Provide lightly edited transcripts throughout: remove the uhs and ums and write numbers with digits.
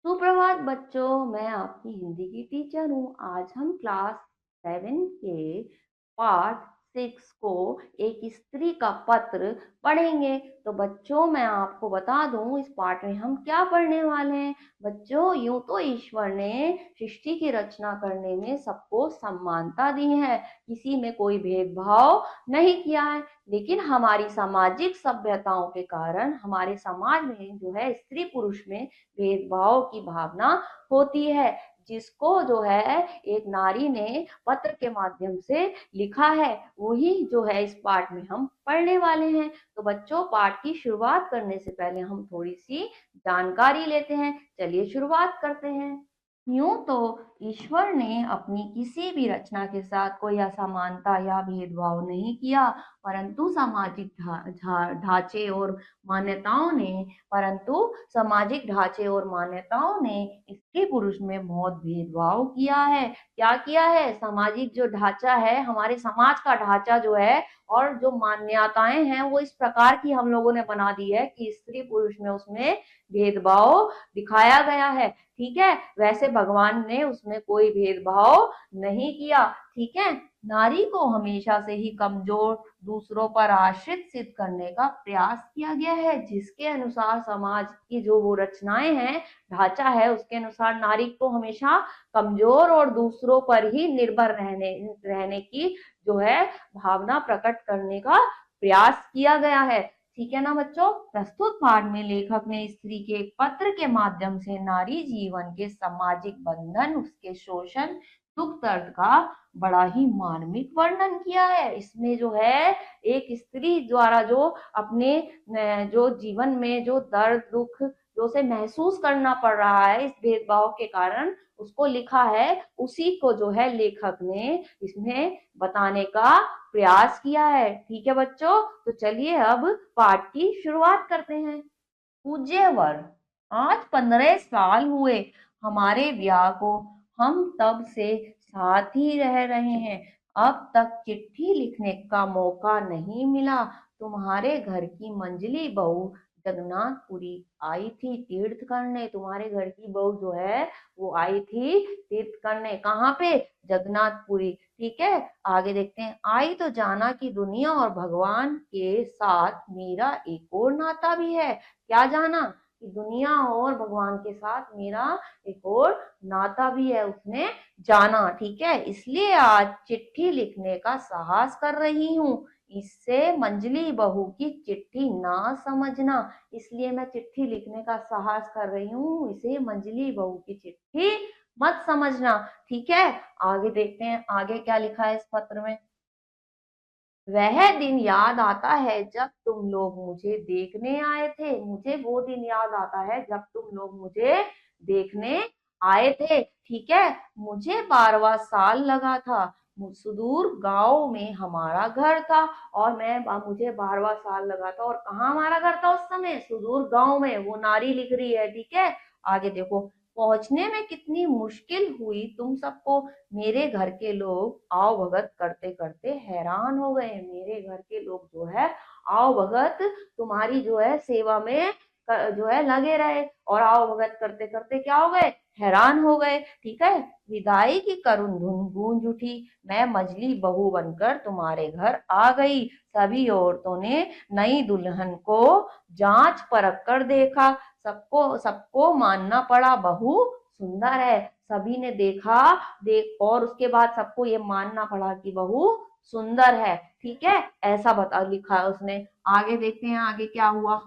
सुप्रभात बच्चों, मैं आपकी हिंदी की टीचर हूँ। आज हम क्लास 7 के पार्ट 6 को एक स्त्री का पत्र पढ़ेंगे। तो बच्चों, मैं आपको बता दूं इस पार्ट में हम क्या पढ़ने वाले हैं। बच्चों, यूं तो ईश्वर ने सृष्टि की रचना करने में सबको समानता दी है, किसी में कोई भेदभाव नहीं किया है। लेकिन हमारी सामाजिक सभ्यताओं के कारण हमारे समाज में जो है स्त्री पुरुष में भेदभाव की भावना होती है, जिसको जो है एक नारी ने पत्र के माध्यम से लिखा है। वही जो है इस पाठ में हम पढ़ने वाले हैं। तो बच्चों, पाठ की शुरुआत करने से पहले हम थोड़ी सी जानकारी लेते हैं। चलिए शुरुआत करते हैं। यूं तो ईश्वर ने अपनी किसी भी रचना के साथ कोई असमानता या भेदभाव नहीं किया, परंतु ढांचे और मान्यताओं ने सामाजिक ढांचे और मान्यताओं ने स्त्री पुरुष में बहुत भेदभाव किया है। क्या किया है? सामाजिक जो ढांचा है, हमारे समाज का ढांचा जो है और जो मान्यताएं हैं वो इस प्रकार की हम लोगों ने बना दी है कि स्त्री पुरुष में उसमें भेदभाव दिखाया गया है। ठीक है, वैसे भगवान ने उसमें कोई भेदभाव नहीं किया। ठीक है, नारी को हमेशा से ही कमजोर, दूसरों पर आश्रित सिद्ध करने का प्रयास किया गया है, जिसके अनुसार समाज की जो वो रचनाएं हैं, ढांचा है, उसके अनुसार नारी को हमेशा कमजोर और दूसरों पर ही निर्भर रहने रहने की जो है भावना प्रकट करने का प्रयास किया गया है। ठीक है ना बच्चों। प्रस्तुत पाठ में लेखक ने स्त्री के एक पत्र के माध्यम से नारी जीवन के सामाजिक बंधन, उसके शोषण, दुख दर्द का बड़ा ही मार्मिक वर्णन किया है। इसमें जो है एक स्त्री द्वारा जो अपने जो जीवन में जो दर्द दुख जो से महसूस करना पड़ रहा है इस भेदभाव के कारण, उसको लिखा है। उसी को जो है लेखक ने इसमें बताने का प्रयास किया है। ठीक है बच्चों, तो चलिए अब पाठ की शुरुआत करते हैं। पूज्य वर, आज 15 साल हुए हमारे ब्याह को। हम तब से साथ ही रह रहे हैं। अब तक चिट्ठी लिखने का मौका नहीं मिला। तुम्हारे घर की मंजली बहू जगन्नाथपुरी आई थी तीर्थ करने। तुम्हारे घर की बहू जो है वो आई थी तीर्थ करने। कहाँ पे? जगन्नाथपुरी। ठीक है, आगे देखते हैं। आई तो जाना कि दुनिया और भगवान के साथ मेरा एक और नाता भी है। क्या जाना? कि दुनिया और भगवान के साथ मेरा एक और नाता भी है, उसने जाना। ठीक है, इसलिए आज चिट्ठी लिखने का साहस कर रही हूँ। इससे मंजली बहू की चिट्ठी ना समझना। इसलिए मैं चिट्ठी लिखने का साहस कर रही हूँ, इसे मंजली बहू की चिट्ठी मत समझना। ठीक है, आगे देखते हैं आगे क्या लिखा है इस पत्र में। वह दिन याद आता है जब तुम लोग मुझे देखने आए थे। मुझे वो दिन याद आता है जब तुम लोग मुझे देखने आए थे। ठीक है, मुझे 12वां साल लगा था। सुदूर गांव में हमारा घर था। और मुझे 12वां साल लगा था। और कहाँ हमारा घर था उस समय? सुदूर गांव में। वो नारी लिख रही है। ठीक है, आगे देखो। पहुंचने में कितनी मुश्किल हुई तुम सबको। मेरे घर के लोग आओ भगत करते करते हैरान हो गए। मेरे घर के लोग जो है आओ भगत तुम्हारी जो है सेवा में जो है लगे रहे, और आओ भगत करते करते क्या हो गए? हैरान हो गए। ठीक है, विदाई की करुण धुन गूंज उठी। मैं मजली बहू बनकर तुम्हारे घर आ गई। सभी औरतों ने नई दुल्हन को जांच परख कर देखा। सबको सबको मानना पड़ा बहू सुंदर है। सभी ने देखा, और उसके बाद सबको ये मानना पड़ा कि बहू सुंदर है। ठीक है, ऐसा बता लिखा है उसने। आगे देखते हैं आगे क्या हुआ।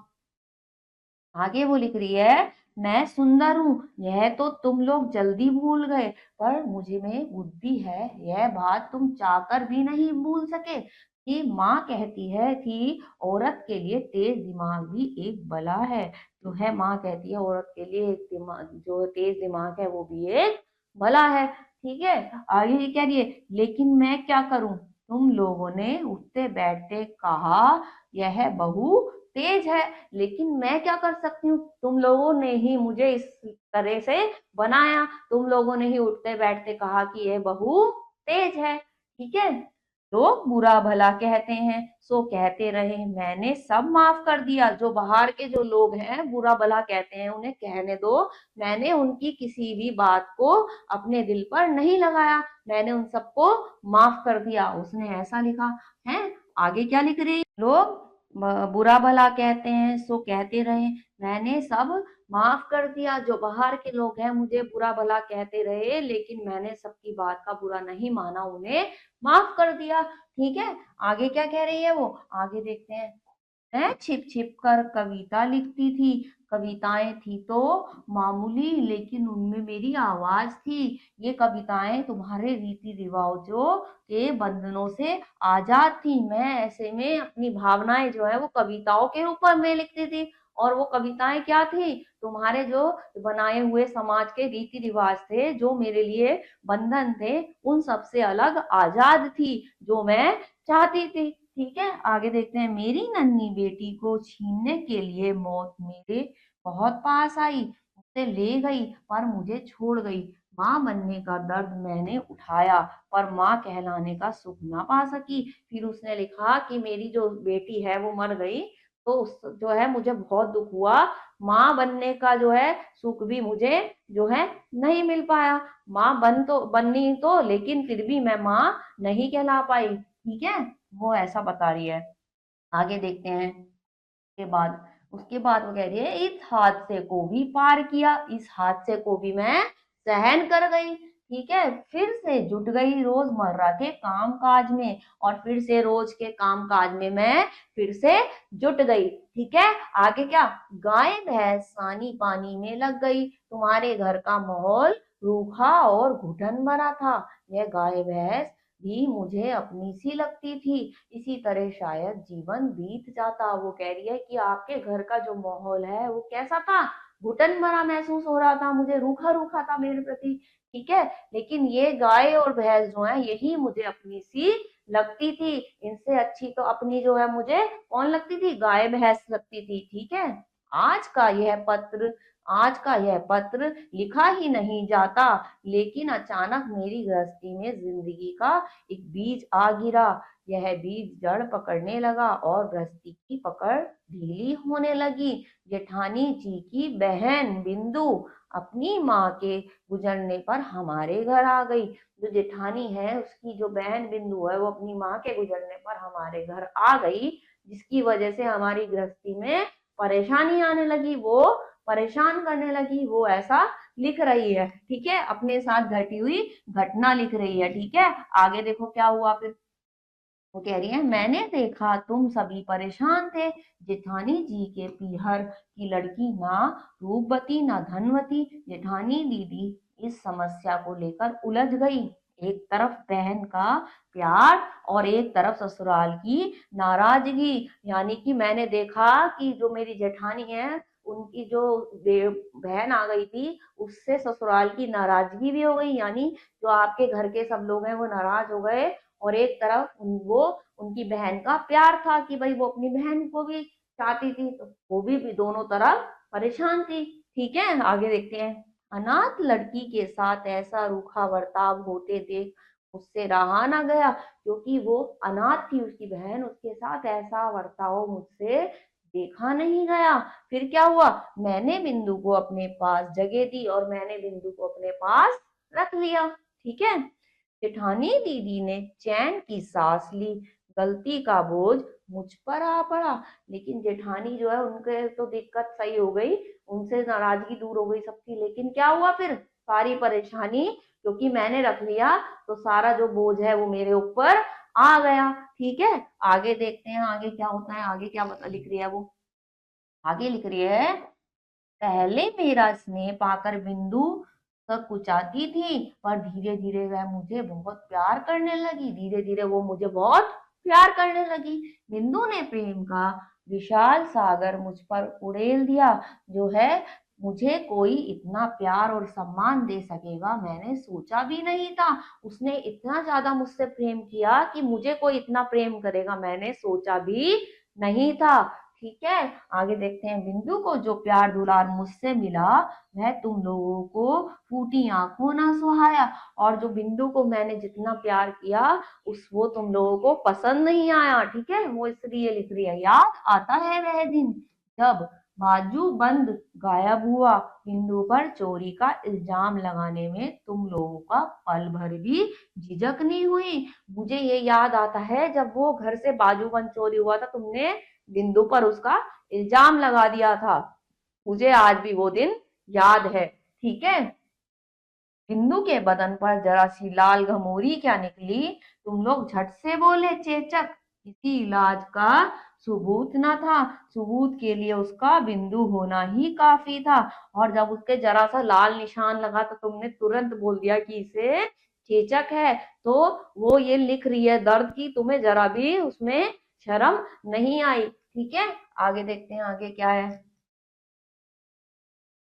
आगे वो लिख रही है, मैं सुंदर हूँ यह तो तुम लोग जल्दी भूल गए, पर मुझे में बुद्धि है यह बात तुम चाहकर भी नहीं भूल सके। कि माँ कहती है कि औरत के लिए तेज दिमाग भी एक बला है। जो है माँ कहती है औरत के लिए एक दिमाग, जो तेज दिमाग है वो भी एक भला है। ठीक है, आगे ये कह रही है, लेकिन मैं क्या करूं? तुम लोगों ने उठते बैठते कहा यह बहू तेज है, लेकिन मैं क्या कर सकती हूँ? तुम लोगों ने ही मुझे इस तरह से बनाया। तुम लोगों ने ही उठते बैठते कहा कि यह बहू तेज है। ठीक है, लोग बुरा भला कहते हैं सो कहते रहे, मैंने सब माफ कर दिया। जो बाहर के जो लोग हैं बुरा भला कहते हैं उन्हें कहने दो, मैंने उनकी किसी भी बात को अपने दिल पर नहीं लगाया, मैंने उन सबको माफ कर दिया। उसने ऐसा लिखा है। आगे क्या लिख रही है? लोग बुरा भला कहते हैं सो कहते रहे, मैंने सब माफ कर दिया। जो बाहर के लोग हैं मुझे बुरा भला कहते रहे लेकिन मैंने सबकी बात का बुरा नहीं माना, उन्हें माफ कर दिया। ठीक है, आगे क्या कह रही है वो, आगे देखते हैं। मैं छिप छिप कर कविता लिखती थी, कविताएं थी तो मामूली लेकिन उनमें मेरी आवाज थी। ये कविताएं तुम्हारे रीति रिवाजों के बंधनों से आजाद थी। मैं ऐसे में अपनी भावनाएं जो है वो कविताओं के रूप में लिखती थी, और वो कविताएं क्या थी, तुम्हारे जो बनाए हुए समाज के रीति रिवाज थे जो मेरे लिए बंधन थे उन सबसे अलग आजाद थी, जो मैं चाहती थी। ठीक है, आगे देखते हैं। मेरी नन्ही बेटी को छीनने के लिए मौत मेरे बहुत पास आई, उसे ले गई पर मुझे छोड़ गई। माँ बनने का दर्द मैंने उठाया पर माँ कहलाने का सुख ना पा सकी। फिर उसने लिखा कि मेरी जो बेटी है वो मर गई, तो उस जो है मुझे बहुत दुख हुआ। माँ बनने का जो है सुख भी मुझे जो है नहीं मिल पाया। माँ बननी तो, लेकिन फिर भी मैं माँ नहीं कहला पाई। ठीक है, वो ऐसा बता रही है। आगे देखते हैं। उसके बाद वो कह रही है, इस हादसे को भी पार किया, इस हादसे को भी मैं सहन कर गई। ठीक है, फिर से जुट गई रोजमर्रा के काम काज में, और फिर से रोज के काम काज में मैं फिर से जुट गई। ठीक है, आगे क्या, गाय भैंस सानी पानी में लग गई, तुम्हारे घर का माहौल रूखा और घुटन भरा था। यह गाय भैंस भी मुझे अपनी सी लगती थी, इसी तरह शायद जीवन बीत जाता। वो कह रही है कि आपके घर का जो माहौल है वो कैसा था, घुटन भरा महसूस हो रहा था, मुझे रूखा रूखा था मेरे प्रति। ठीक है, लेकिन ये गाय और भैंस जो है यही मुझे अपनी सी लगती थी। इनसे अच्छी तो अपनी जो है मुझे कौन लगती थी, गाय भैंस लगती थी। ठीक है, आज का यह पत्र आज का यह पत्र लिखा ही नहीं जाता, लेकिन अचानक मेरी गृहस्थी में जिंदगी का एक बीज आ गिरा। यह बीज जड़ पकड़ने लगा और गृहस्थी की पकड़ ढीली होने लगी। जेठानी जी की बहन बिंदु अपनी माँ के गुजरने पर हमारे घर आ गई। जो जेठानी है उसकी जो बहन बिंदु है वो अपनी माँ के गुजरने पर हमारे घर आ गई, जिसकी वजह से हमारी गृहस्थी में परेशानी आने लगी, वो परेशान करने लगी। वो ऐसा लिख रही है। ठीक है, अपने साथ घटी हुई घटना लिख रही है। ठीक है, आगे देखो क्या हुआ फिर। वो कह रही है, मैंने देखा तुम सभी परेशान थे। जेठानी जी के पीहर की लड़की ना रूपवती ना धनवती। जेठानी दीदी इस समस्या को लेकर उलझ गई। एक तरफ बहन का प्यार और एक तरफ ससुराल की नाराजगी। यानी कि मैंने देखा कि जो मेरी जेठानी है उनकी जो बहन आ गई थी उससे ससुराल की नाराजगी भी हो गई, यानी जो आपके घर के सब लोग हैं वो नाराज हो गए। और एक तरफ वो उनकी बहन का प्यार था कि भाई वो अपनी बहन को भी चाहती थी, तो वो भी दोनों तरफ परेशान थी। ठीक है, आगे देखते हैं। अनाथ लड़की के साथ ऐसा रूखा बर्ताव होते देख उससे रहा ना गया, क्योंकि वो अनाथ थी उसकी बहन, उसके साथ ऐसा बर्ताव मुझसे देखा नहीं गया। फिर क्या हुआ, मैंने बिंदु को अपने पास जगह दी और मैंने बिंदु को अपने पास रख लिया। ठीक है, जेठानी दीदी ने चैन की सांस ली, गलती का बोझ मुझ पर आ पड़ा। लेकिन जेठानी जो है उनके तो दिक्कत सही हो गई, उनसे नाराजगी दूर हो गई सबकी, लेकिन क्या हुआ फिर, सारी परेशानी क्योंकि मैंने रख लिया तो सारा जो बोझ है वो मेरे ऊपर आ गया। ठीक है, आगे देखते हैं आगे क्या होता है, आगे क्या लिख रही है वो। आगे लिख रही है, पहले मेरा स्नेह पाकर बिंदु कुचाती थी, पर धीरे धीरे वह मुझे बहुत प्यार करने लगी। धीरे धीरे वो मुझे बहुत प्यार करने लगी। बिंदु ने प्रेम का विशाल सागर मुझ पर उड़ेल दिया। जो है, मुझे कोई इतना प्यार और सम्मान दे सकेगा मैंने सोचा भी नहीं था। उसने इतना ज्यादा मुझसे प्रेम किया कि मुझे कोई इतना प्रेम करेगा मैंने सोचा भी नहीं था। ठीक है, आगे देखते हैं। बिंदु को जो प्यार दुलार मुझसे मिला वह तुम लोगों को फूटी आंखों ना सुहाया। और जो बिंदु को मैंने जितना प्यार किया उस वो तुम लोगों को पसंद नहीं आया। ठीक है, वो इसलिए लिख रही है, याद आता है वह दिन जब बाजू बंद गायब हुआ, बिंदु पर चोरी का इल्जाम लगाने में तुम लोगों का पल भर भी झिझक नहीं हुई। मुझे ये याद आता है जब वो घर से बाजूबंद चोरी हुआ था, तुमने बिंदु पर उसका इल्जाम लगा दिया था। मुझे आज भी वो दिन याद है। ठीक है, बिंदु के बदन पर जरा सी लाल घमोरी क्या निकली। तुम लोग झट से बोले, चेचक किसी इलाज का सबूत न था। सबूत के लिए उसका बिंदु होना ही काफी था। और जब उसके जरा सा लाल निशान लगा तो तुमने तुरंत बोल दिया कि इसे चेचक है। तो वो ये लिख रही है दर्द की, तुम्हें जरा भी उसमें शर्म नहीं आई। ठीक है, आगे देखते हैं आगे क्या है।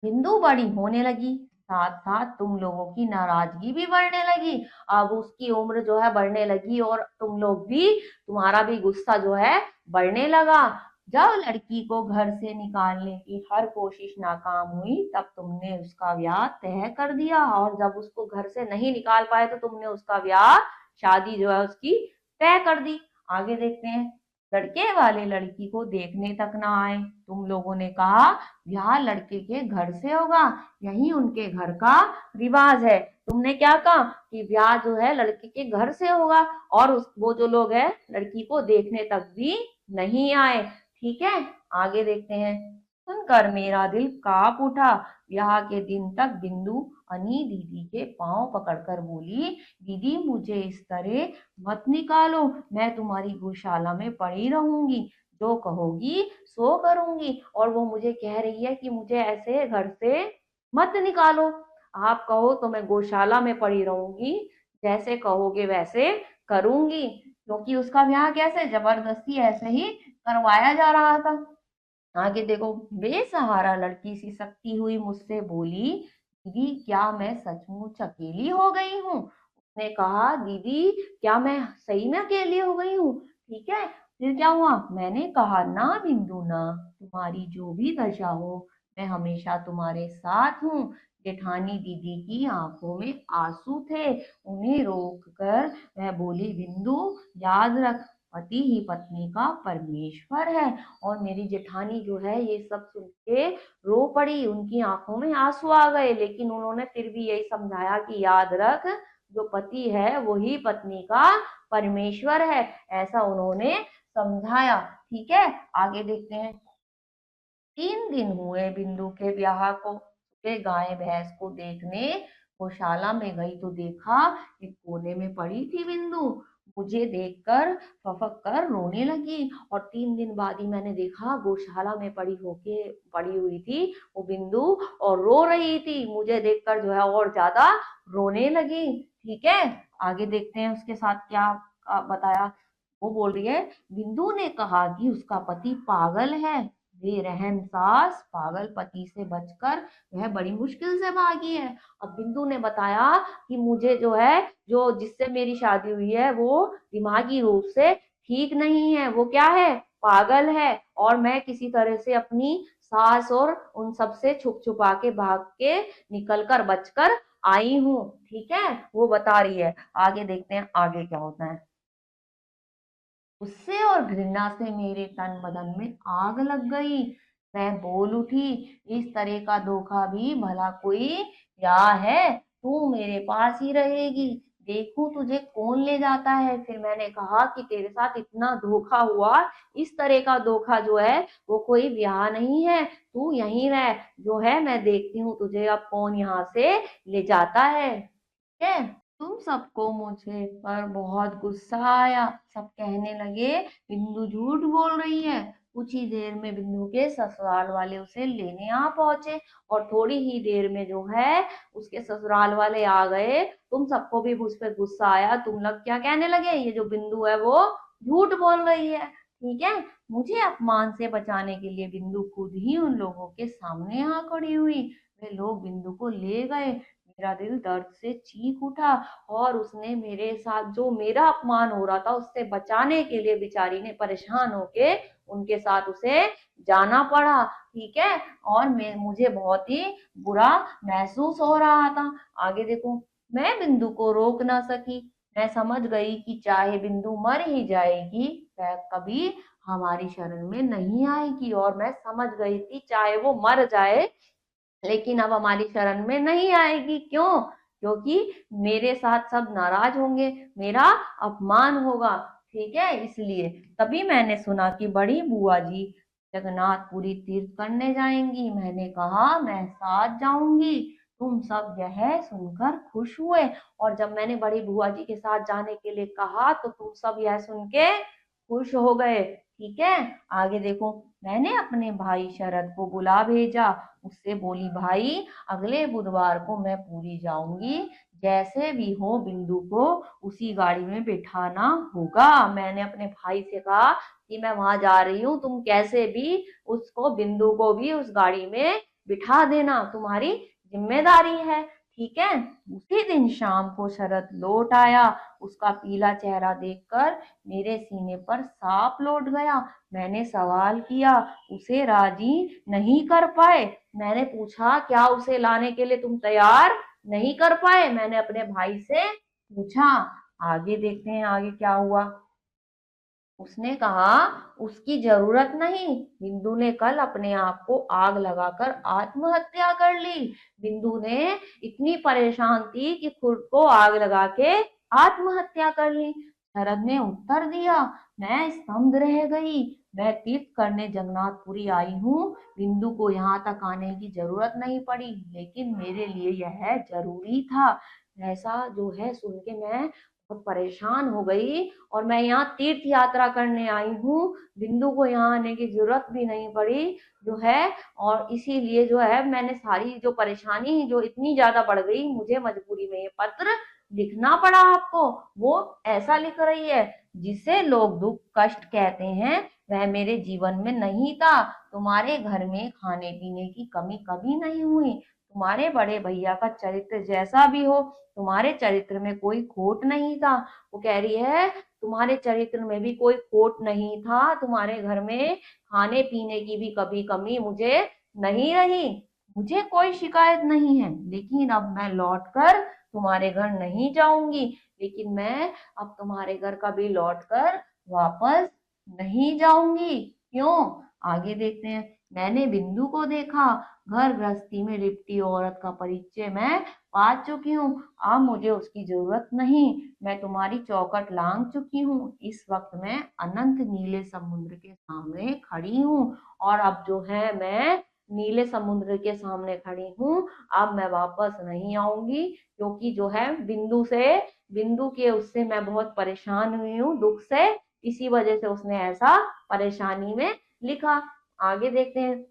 बिंदु बड़ी होने लगी, साथ साथ तुम लोगों की नाराजगी भी बढ़ने लगी। अब उसकी उम्र जो है बढ़ने लगी और तुम लोग भी, तुम्हारा भी गुस्सा जो है बढ़ने लगा। जब लड़की को घर से निकालने की हर कोशिश नाकाम हुई तब तुमने उसका ब्याह तय कर दिया। और जब उसको घर से नहीं निकाल पाए तो तुमने उसका ब्याह, शादी जो है उसकी तय कर दी। आगे देखते हैं। लड़के वाले लड़की को देखने तक ना आए। तुम लोगों ने कहा ब्याह लड़के के घर से होगा, यही उनके घर का रिवाज है। तुमने क्या कहा कि ब्याह जो है लड़के के घर से होगा, और वो जो लोग हैं लड़की को देखने तक भी नहीं आए। ठीक है, आगे देखते हैं। सुनकर मेरा दिल कांप उठा। ब्याह के दिन तक बिंदु अनी दीदी के पांव पकड़कर बोली, दीदी मुझे इस तरह मत निकालो, मैं तुम्हारी गौशाला में पड़ी रहूंगी, जो कहोगी सो करूंगी। और वो मुझे कह रही है कि मुझे ऐसे घर से मत निकालो, आप कहो तो मैं गौशाला में पड़ी रहूंगी, जैसे कहोगे वैसे करूंगी। क्योंकि उसका ब्याह कैसे जबरदस्ती ऐसे ही करवाया जा रहा था। आगे देखो। बेसहारा लड़की सी सकती हुई मुझसे बोली, दीदी क्या मैं सचमुच अकेली हो गई हूँ। उसने कहा, दीदी क्या मैं सही में अकेली हो गई हूँ। ठीक है, फिर क्या हुआ। मैंने कहा, ना बिंदु ना, तुम्हारी जो भी दशा हो मैं हमेशा तुम्हारे साथ हूँ। जेठानी दीदी की आंखों में आंसू थे, उन्हें रोक कर वह बोली, बिंदु याद रख, पति ही पत्नी का परमेश्वर है। और मेरी जेठानी जो है ये सब सुन के रो पड़ी, उनकी आंखों में आंसू आ गए, लेकिन उन्होंने फिर भी यही समझाया कि याद रख, जो पति है वही पत्नी का परमेश्वर है, ऐसा उन्होंने समझाया। ठीक है, आगे देखते हैं। 3 दिन हुए बिंदु के ब्याह को। सुबह गाय भैंस को देखने गौशाला में गई तो देखा एक कोने में पड़ी थी बिंदु। मुझे देखकर फफक कर रोने लगी। और 3 दिन बाद ही मैंने देखा गौशाला में पड़ी हुई थी वो बिंदु, और रो रही थी। मुझे देखकर जो है और ज्यादा रोने लगी। ठीक है, आगे देखते हैं उसके साथ क्या बताया। वो बोल रही है, बिंदु ने कहा कि उसका पति पागल है, बेरहम सास पागल पति से बचकर वह बड़ी मुश्किल से भागी है। अब बिंदु ने बताया कि मुझे जो है, जो जिससे मेरी शादी हुई है वो दिमागी रूप से ठीक नहीं है, वो क्या है, पागल है। और मैं किसी तरह से अपनी सास और उन सब से छुप छुपा के भाग के निकल कर बचकर आई हूँ। ठीक है, वो बता रही है। आगे देखते हैं आगे क्या होता है। गुस्से और घृणा से मेरे तन बदन में आग लग गई। मैं बोल उठी, इस तरह का धोखा भी भला कोई या है। तू मेरे पास ही रहेगी, देखूं तुझे कौन ले जाता है। फिर मैंने कहा कि तेरे साथ इतना धोखा हुआ, इस तरह का धोखा जो है वो कोई ब्याह नहीं है, तू यहीं रह, जो है मैं देखती हूँ तुझे अब कौन यहाँ से ले जाता है। ठीक है, तुम सबको मुझे पर बहुत गुस्सा आया। सब कहने लगे बिंदु झूठ बोल रही है। कुछ ही देर में बिंदु के ससुराल वाले उसे लेने आ पहुंचे, और थोड़ी ही देर में जो है उसके ससुराल वाले आ गए। तुम सबको भी मुझ पर गुस्सा आया। तुम लोग क्या कहने लगे, ये जो बिंदु है वो झूठ बोल रही है। ठीक है, मुझे अपमान से बचाने के लिए बिंदु खुद ही उन लोगों के सामने आ खड़ी हुई। वे लोग बिंदु को ले गए। मेरा दिल दर्द से चीख उठा और उसने मेरे साथ जो मेरा अपमान हो रहा था उससे बचाने के लिए बेचारी ने परेशान होके उनके साथ उसे जाना पड़ा। ठीक है। और मुझे बहुत ही बुरा महसूस हो रहा था। आगे देखो, मैं बिंदु को रोक ना सकी। मैं समझ गई कि चाहे बिंदु मर ही जाएगी, वह कभी हमारी शरण में नहीं आएगी। और मैं समझ गई थी चाहे वो मर जाए लेकिन अब हमारी शरण में नहीं आएगी। क्यों? क्योंकि मेरे साथ सब नाराज होंगे, मेरा अपमान होगा। ठीक है, इसलिए तभी मैंने सुना कि बड़ी बुआ जी जगन्नाथपुरी तीर्थ करने जाएंगी। मैंने कहा मैं साथ जाऊंगी। तुम सब यह सुनकर खुश हुए और जब मैंने बड़ी बुआ जी के साथ जाने के लिए कहा तो तुम सब यह सुन के खुश हो गए। ठीक है। आगे देखो, मैंने अपने भाई शरद को बुला भेजा। उससे बोली, भाई अगले बुधवार को मैं पूरी जाऊंगी, जैसे भी हो बिंदु को उसी गाड़ी में बिठाना होगा। मैंने अपने भाई से कहा कि मैं वहां जा रही हूँ, तुम कैसे भी उसको बिंदु को भी उस गाड़ी में बिठा देना, तुम्हारी जिम्मेदारी है। ठीक है। उसी दिन शाम को शरद लौट आया। उसका पीला चेहरा देखकर मेरे सीने पर सांप लौट गया। मैंने सवाल किया, उसे राजी नहीं कर पाए? मैंने पूछा, क्या उसे लाने के लिए तुम तैयार नहीं कर पाए? मैंने अपने भाई से पूछा। आगे देखते हैं आगे क्या हुआ। उसने कहा, उसकी जरूरत नहीं। बिंदु ने कल अपने आप को आग लगाकर आत्महत्या कर ली। बिंदु ने इतनी परेशान थी कि खुद को आग लगा के आत्महत्या कर ली। शरद ने उत्तर दिया, मैं स्तब्ध रह गई। मैं तीर्थ करने जगन्नाथपुरी आई हूँ। बिंदु को यहाँ तक आने की जरूरत नहीं पड़ी, लेकिन मेरे लिए यह जरूरी था। ऐसा जो है सुन के मैं बहुत परेशान हो गई और मैं यहाँ तीर्थ यात्रा करने आई हूँ। बिंदु को यहाँ आने की जरूरत भी नहीं पड़ी जो है। और इसीलिए जो है मैंने सारी जो परेशानी जो इतनी ज्यादा बढ़ गई, मुझे मजबूरी में ये पत्र लिखना पड़ा आपको। वो ऐसा लिख रही है, जिसे लोग दुख कष्ट कहते हैं वह मेरे जीवन में नहीं था। तुम्हारे घर में खाने पीने की कमी कभी नहीं हुई। तुम्हारे बड़े भैया का चरित्र जैसा भी हो, तुम्हारे चरित्र में कोई खोट नहीं था। वो कह रही है, तुम्हारे चरित्र में भी कोई खोट नहीं था। तुम्हारे घर में खाने पीने की भी कभी कमी मुझे नहीं रही। मुझे कोई शिकायत नहीं है, लेकिन अब मैं लौटकर तुम्हारे घर नहीं जाऊंगी। लेकिन मैं अब तुम्हारे घर कभी लौटकर वापस नहीं जाऊंगी। क्यों? आगे देखते हैं। मैंने बिंदु को देखा। घर गृहस्थी में लिपटी औरत का परिचय मैं पा चुकी हूँ। अब मुझे उसकी जरूरत नहीं। मैं तुम्हारी चौखट लांघ चुकी हूँ। इस वक्त मैं अनंत नीले समुद्र के सामने खड़ी हूँ। और अब जो है मैं नीले समुद्र के सामने खड़ी हूँ। अब मैं वापस नहीं आऊंगी, क्योंकि जो है बिंदु के उससे मैं बहुत परेशान हुई हूँ दुख से। इसी वजह से उसने ऐसा परेशानी में लिखा। आगे देखते हैं।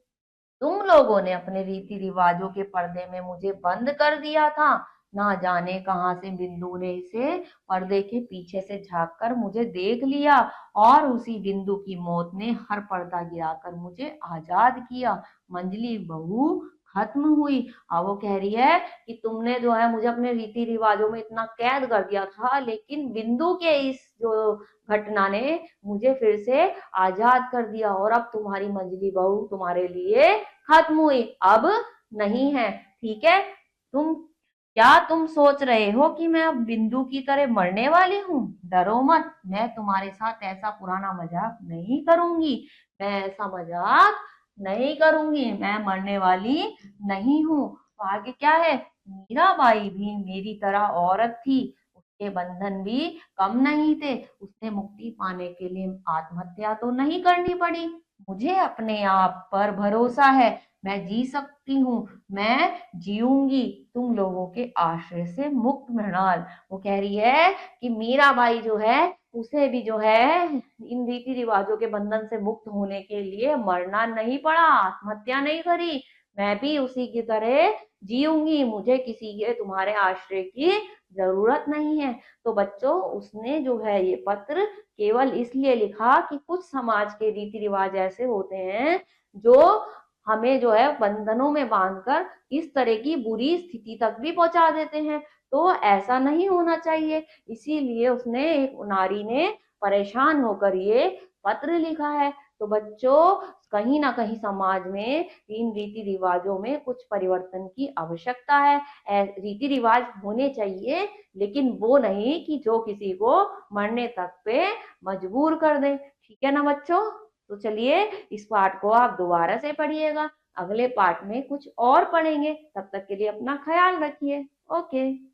तुम लोगों ने अपने रीति रिवाजों के पर्दे में मुझे बंद कर दिया था। ना जाने कहां से बिंदु ने इसे पर्दे के पीछे से झांक कर मुझे देख लिया और उसी बिंदु की मौत ने हर पर्दा गिराकर मुझे आजाद किया। मंजली बहू खत्म हुई। अब वो कह रही है कि तुमने जो है मुझे अपने रीति रिवाजों में इतना कैद कर दिया था, लेकिन बिंदु के इस जो घटना ने मुझे फिर से आजाद कर दिया और अब तुम्हारी मंजली बहू तुम्हारे लिए खत्म हुई, अब नहीं है। ठीक है। तुम सोच रहे हो कि मैं अब बिंदु की तरह मरने वाली हूँ? डरो मत, मैं तुम्हारे साथ ऐसा पुराना मजाक नहीं करूंगी। मैं ऐसा मजाक नहीं करूंगी। मैं मरने वाली नहीं हूँ। तो आगे क्या है? मीराबाई भी मेरी तरह औरत थी। उसके बंधन भी कम नहीं थे। उसने मुक्ति पाने के लिए आत्महत्या तो नहीं करनी पड़ी। मुझे अपने आप पर भरोसा है। मैं जी सकती हूँ। मैं जीऊंगी तुम लोगों के आश्रय से मुक्त मृणाल। वो कह रही है कि मीराबाई जो है उसे भी जो है इन रीति रिवाजों के बंधन से मुक्त होने के लिए मरना नहीं पड़ा, आत्महत्या नहीं करी। मैं भी उसी की तरह जीऊंगी। मुझे किसी के तुम्हारे आश्रय की जरूरत नहीं है। तो बच्चों, उसने जो है ये पत्र केवल इसलिए लिखा कि कुछ समाज के रीति रिवाज ऐसे होते हैं जो हमें जो है बंधनों में बांधकर इस तरह की बुरी स्थिति तक भी पहुंचा देते हैं। तो ऐसा नहीं होना चाहिए। इसीलिए उसने, एक नारी ने परेशान होकर ये पत्र लिखा है। तो बच्चों, कहीं ना कहीं समाज में इन रीति रिवाजों में कुछ परिवर्तन की आवश्यकता है। रीति रिवाज होने चाहिए, लेकिन वो नहीं कि जो किसी को मरने तक पे मजबूर कर दें। ठीक है ना बच्चों? तो चलिए, इस पाठ को आप दोबारा से पढ़िएगा। अगले पाठ में कुछ और पढ़ेंगे। तब तक के लिए अपना ख्याल रखिए। ओके।